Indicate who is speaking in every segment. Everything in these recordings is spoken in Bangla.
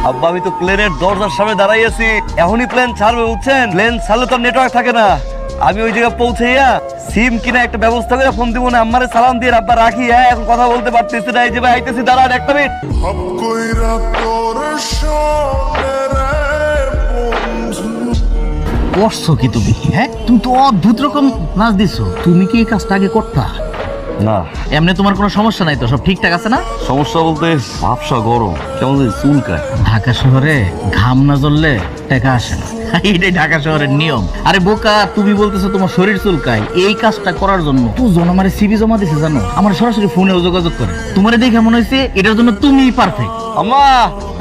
Speaker 1: আব্বা আমি তো প্লেনের দরজার সামনে দাঁড়াই আছি, এখনই প্লেন ছাড়বে বুঝছেন। প্লেন ছাড়লে তো নেটওয়ার্ক থাকে না। আমি ওই জায়গায় পৌঁছাইয়া সিম কিনা একটা ব্যবস্থা করে ফোন দিব না, আম্মারে সালাম দিয়ে আব্বা রাখি। হ্যাঁ এখন কথা বলতে পারতেছি না, এই যে ভাই আইতেছি, দাঁড়ান একটা মিনিট।
Speaker 2: করছো কি তুমি? হ্যাঁ তুমি তো অদ্ভুত রকম নাচ দিছো। তুমি কি এই কাজটা আগে করতা?
Speaker 1: না
Speaker 2: এমনি তোমার কোনো সমস্যা নাই তো? সব ঠিকঠাক আছে না?
Speaker 1: সমস্যা বলতে ভাবসা গরম কেমন জানি চুলকায়।
Speaker 2: ঢাকা শহরে ঘাম না জ্বললে টাকা আসে না, এটাই ঢাকা শহরের নিয়ম। আরে বোকা, তুমি বলতেছো তোমার শরীর চুলকায়। এই কাজটা করার জন্য দুজন আমার সিভি জমা দিছে জানো, আমার সরাসরি ফোনে যোগাযোগ করে। তোমারে দেখে মনে হয়েছে এটার জন্য তুমিই পারফেক্ট।
Speaker 1: আম্মা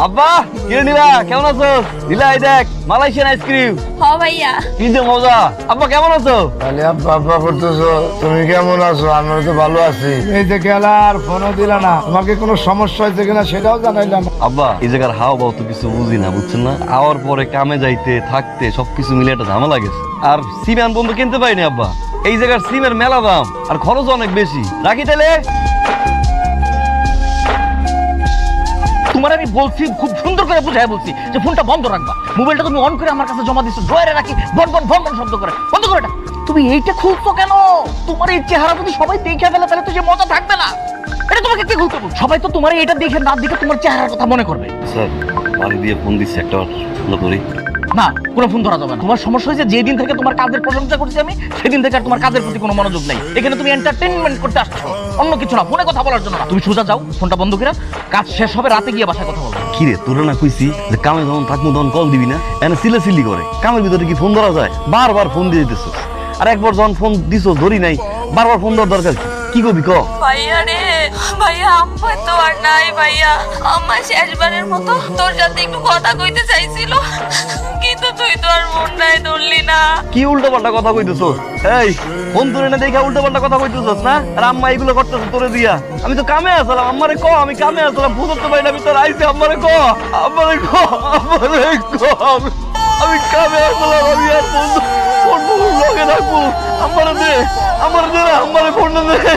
Speaker 1: আব্বা কে নীলা কেমন আছো? নীলা এই দেখ মালয়েশিয়ান আইসক্রিম।
Speaker 3: হ ভাইয়া।
Speaker 1: কি যে মজা। আব্বা কেমন আছো?
Speaker 4: তাহলে আব্বা আব্বা করতেছো, তুমি কেমন আছো? আমরা তো ভালো আছি। এই যে গেলা আর ফোনও দিলা না, তোমাকে কোনো সমস্যা হয়েছে কিনা সেটাও জানাইলাম।
Speaker 1: আব্বা এই জায়গার হাও বাও তো কিছু বুঝি না বুঝছেন না, আওয়ার পরে কামে যাইতে থাকতে সবকিছু মিলে একটা ঝামেলা গেছে। আর সিম আন বন্ধু কিনতে পারিনি আব্বা, এই জায়গার সিমের মেলা দাম আর খরচ অনেক বেশি। রাখি তাহলে।
Speaker 2: তোমার আমি বলছি, খুব সুন্দর করে বুঝাই বলছি যে ফোনটা বন্ধ রাখবা। মোবাইলটা তুমি অন করে আমার কাছে জমা দিচ্ছ, ড্রয়ারে রাখি ভন ভন ভন ভন শব্দ করে। বন্ধ করে এটা। তুমি এইটা খুলছো কেন? তোমার এই চেহারা যদি সবাই দেখে ফেলে তাহলে তো যে মজা থাকবে না। এটা তোমাকে কে খুলতে বলছে? সবাই তো তোমার এটা দেখে না দেখে তোমার চেহারার কথা মনে করবে।
Speaker 1: স্যার বাড়ি দিয়ে ফোন দিচ্ছে, একটা ফলো করি।
Speaker 2: না, কোনো ফোন ধরা যাবে না। তোমার সমস্যা হয়েছে যেদিন থেকে তোমার কাজের প্রশংসা করছি আমি, সেদিন থেকে আর তোমার কাজের প্রতি কোনো মনোযোগ নাই। এখানে তুমি এন্টারটেইনমেন্ট করতে আসছো, অন্য কিছু না, ফোনে কথা বলার জন্য না। তুমি সোজা যাও, ফোনটা বন্ধ করে। কাজ শেষ হবে, রাতে গিয়ে বাসায় কথা বলবো।
Speaker 1: কিরে তোরা না কইছি যে কামে যখন থাকবো তখন কল দিবি না, এনে সিলে সিলি করে। কামের ভিতরে কি ফোন ধরা যায়? বারবার ফোন দিয়ে দিতেছ, আর একবার যখন ফোন দিছো ধরি নাই, বারবার ফোন দেওয়ার দরকার কি করবি ক?
Speaker 3: ভাইয়া রে, ভাইয়া আম্মা তো আর নাই ভাইয়া। আম্মা শেষবারের মতো তোর সাথে একটু কথা কইতে চাইছিল, কিন্তু তুই তো আর মন নাই ধরলি না।
Speaker 1: কি উল্টো পাল্টা কথা কইতেছ? এই ফোন ধরে না দেখা উল্টো পাল্টা কথা কইতেছস না? আর আম্মা এগুলো করতেছ তোরে দিয়া? আমি তো কামে আসলাম, আম্মারে ক আমি কামে আসলাম, বুঝতে পারি না আমি তোর আইছি। আম্মারে ক, আম্মারে ক, আম্মারে ক, আমি কামে আসলাম, আমি আর ফোন লগে রাখবো। আম্মারে দে, আম্মারে দে, আম্মারে ফোন দে।